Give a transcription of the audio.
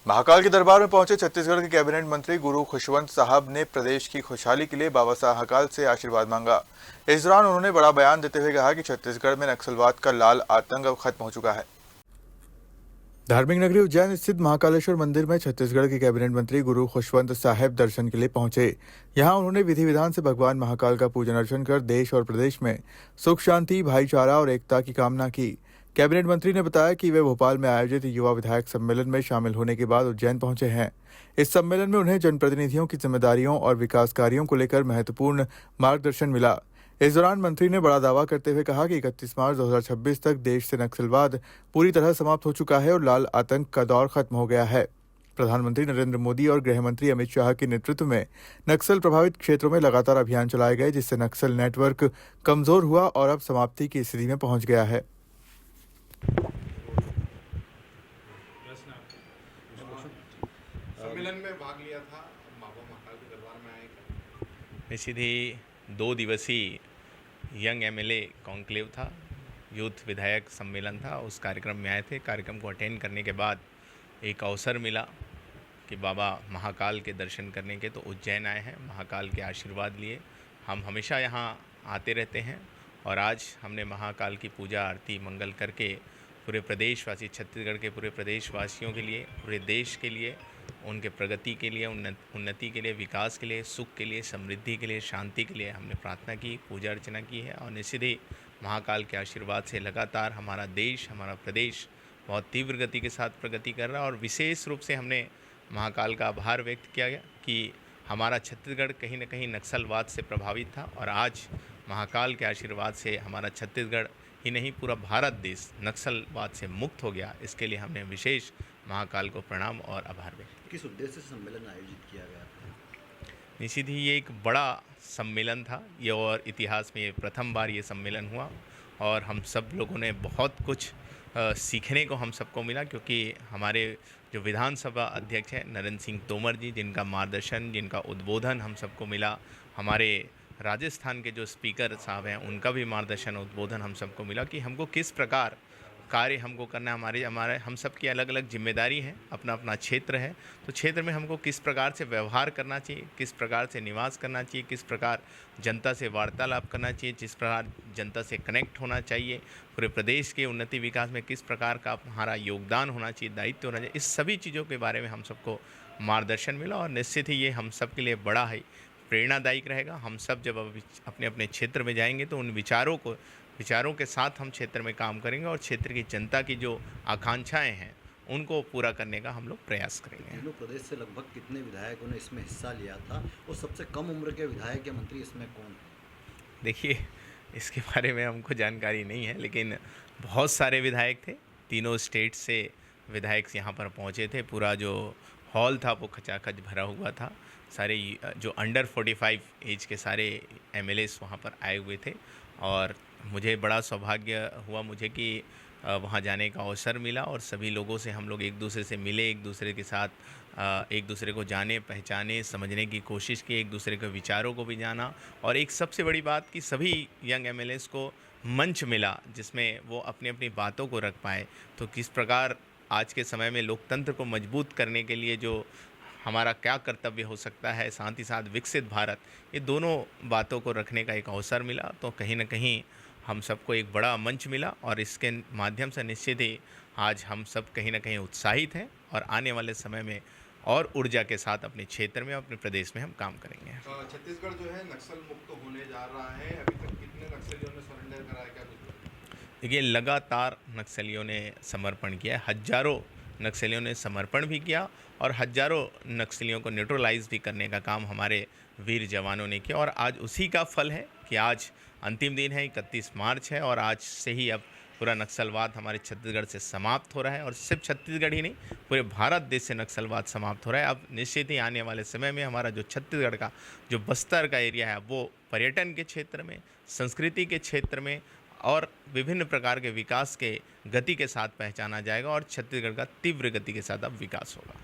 महाकाल के दरबार में पहुंचे छत्तीसगढ़ के कैबिनेट मंत्री गुरु खुशवंत साहब ने प्रदेश की खुशहाली के लिए बाबा साहब महाकाल से आशीर्वाद मांगा। इस दौरान उन्होंने बड़ा बयान देते हुए कहा कि छत्तीसगढ़ में नक्सलवाद का लाल आतंक अब खत्म हो चुका है। धार्मिक नगरी उज्जैन स्थित महाकालेश्वर मंदिर में छत्तीसगढ़ के कैबिनेट मंत्री गुरु खुशवंत साहब दर्शन के लिए पहुंचे। यहां उन्होंने विधि विधान से भगवान महाकाल का पूजन अर्चन कर देश और प्रदेश में सुख शांति, भाईचारा और एकता की कामना की। कैबिनेट मंत्री ने बताया कि वे भोपाल में आयोजित युवा विधायक सम्मेलन में शामिल होने के बाद उज्जैन पहुंचे हैं। इस सम्मेलन में उन्हें जनप्रतिनिधियों की जिम्मेदारियों और विकास कार्यों को लेकर महत्वपूर्ण मार्गदर्शन मिला। इस दौरान मंत्री ने बड़ा दावा करते हुए कहा कि 31 मार्च 2026 तक देश से नक्सलवाद पूरी तरह समाप्त हो चुका है और लाल आतंक का दौर खत्म हो गया है। प्रधानमंत्री नरेंद्र मोदी और गृह मंत्री अमित शाह के नेतृत्व में नक्सल प्रभावित क्षेत्रों में लगातार अभियान चलाए गए, जिससे नक्सल नेटवर्क कमजोर हुआ और अब समाप्ति की स्थिति में पहुंच गया है। सम्मेलन में भाग लिया था, बाबा महाकाल के दरबार में आए। निश्चित ही 2 दिवसीय यंग एमएलए कॉन्क्लेव था, यूथ विधायक सम्मेलन था। उस कार्यक्रम में आए थे। कार्यक्रम को अटेंड करने के बाद एक अवसर मिला कि बाबा महाकाल के दर्शन करने के, तो उज्जैन आए हैं, महाकाल के आशीर्वाद लिए। हम हमेशा यहाँ आते रहते हैं और आज हमने महाकाल की पूजा आरती मंगल करके पूरे प्रदेशवासी, छत्तीसगढ़ के पूरे प्रदेशवासियों के लिए, पूरे देश के लिए, उनके प्रगति के लिए, उन्नति के लिए, विकास के लिए, सुख के लिए, समृद्धि के लिए, शांति के लिए हमने प्रार्थना की, पूजा अर्चना की है। और निश्चित ही महाकाल के आशीर्वाद से लगातार हमारा देश, हमारा प्रदेश बहुत तीव्र गति के साथ प्रगति कर रहा है। और विशेष रूप से हमने महाकाल का आभार व्यक्त किया गया कि हमारा छत्तीसगढ़ कहीं न कहीं नक्सलवाद से प्रभावित था और आज महाकाल के आशीर्वाद से हमारा छत्तीसगढ़ ही नहीं, पूरा भारत देश नक्सलवाद से मुक्त हो गया। इसके लिए हमने विशेष महाकाल को प्रणाम और आभार व्यक्त किया। किस उद्देश्य से सम्मेलन आयोजित किया गया था? निश्चित ही ये एक बड़ा सम्मेलन था ये, और इतिहास में ये प्रथम बार ये सम्मेलन हुआ और हम सब लोगों ने बहुत कुछ सीखने को हम सबको मिला, क्योंकि हमारे जो विधानसभा अध्यक्ष हैं नरेंद्र सिंह तोमर जी, जिनका मार्गदर्शन, जिनका उद्बोधन हम सबको मिला, हमारे राजस्थान के जो स्पीकर साहब हैं उनका भी मार्गदर्शन, उद्बोधन हम सबको मिला कि हमको किस प्रकार कार्य हमको करना है। हमारे हम सब की अलग अलग जिम्मेदारी है, अपना अपना क्षेत्र है, तो क्षेत्र में हमको किस प्रकार से व्यवहार करना चाहिए, किस प्रकार से निवास करना चाहिए, किस प्रकार जनता से वार्तालाप करना चाहिए, जिस प्रकार जनता से कनेक्ट होना चाहिए, पूरे प्रदेश के उन्नति विकास में किस प्रकार का हमारा योगदान होना चाहिए, दायित्व होना चाहिए, इस सभी चीज़ों के बारे में हम सबको मार्गदर्शन मिला। और निश्चित ही ये हम सब के लिए बड़ा ही प्रेरणादायक रहेगा। हम सब जब अपने अपने क्षेत्र में जाएंगे तो उन विचारों के साथ हम क्षेत्र में काम करेंगे और क्षेत्र की जनता की जो आकांक्षाएं हैं उनको पूरा करने का हम लोग प्रयास करेंगे। तीनों प्रदेश से लगभग कितने विधायकों ने इसमें हिस्सा लिया था और सबसे कम उम्र के विधायक या मंत्री इसमें कौन है? देखिए, इसके बारे में हमको जानकारी नहीं है, लेकिन बहुत सारे विधायक थे, तीनों स्टेट से विधायक यहाँ पर पहुँचे थे। पूरा जो हॉल था वो खचाखच भरा हुआ था। सारे जो अंडर 45 एज के सारे एमएलएस वहाँ पर आए हुए थे और मुझे बड़ा सौभाग्य हुआ मुझे कि वहाँ जाने का अवसर मिला और सभी लोगों से हम लोग एक दूसरे से मिले, एक दूसरे के साथ एक दूसरे को जाने, पहचाने, समझने की कोशिश की, एक दूसरे के विचारों को भी जाना। और एक सबसे बड़ी बात कि सभी यंग एमएलएस को मंच मिला जिसमें वो अपनी अपनी बातों को रख पाए। तो किस प्रकार आज के समय में लोकतंत्र को मजबूत करने के लिए जो हमारा क्या कर्तव्य हो सकता है, साथ ही साथ विकसित भारत, ये दोनों बातों को रखने का एक अवसर मिला। तो कहीं ना कहीं हम सबको एक बड़ा मंच मिला और इसके माध्यम से निश्चित ही आज हम सब कहीं ना कहीं उत्साहित हैं और आने वाले समय में और ऊर्जा के साथ अपने क्षेत्र में, अपने प्रदेश में हम काम करेंगे। छत्तीसगढ़ जो है नक्सल मुक्त होने जा रहा है। अभी तक कितने नक्सलियों ने सरेंडर कराया, क्या कुछ? देखिए, लगातार नक्सलियों ने समर्पण किया है, हजारों नक्सलियों ने समर्पण भी किया और हजारों नक्सलियों को न्यूट्रलाइज भी करने का काम हमारे वीर जवानों ने किया। और आज उसी का फल है कि आज अंतिम दिन है, 31 मार्च है और आज से ही अब पूरा नक्सलवाद हमारे छत्तीसगढ़ से समाप्त हो रहा है। और सिर्फ छत्तीसगढ़ ही नहीं, पूरे भारत देश से नक्सलवाद समाप्त हो रहा है। अब निश्चित ही आने वाले समय में हमारा जो छत्तीसगढ़ का जो बस्तर का एरिया है वो पर्यटन के क्षेत्र में, संस्कृति के क्षेत्र में और विभिन्न प्रकार के विकास के गति के साथ पहचाना जाएगा और छत्तीसगढ़ का तीव्र गति के साथ अब विकास होगा।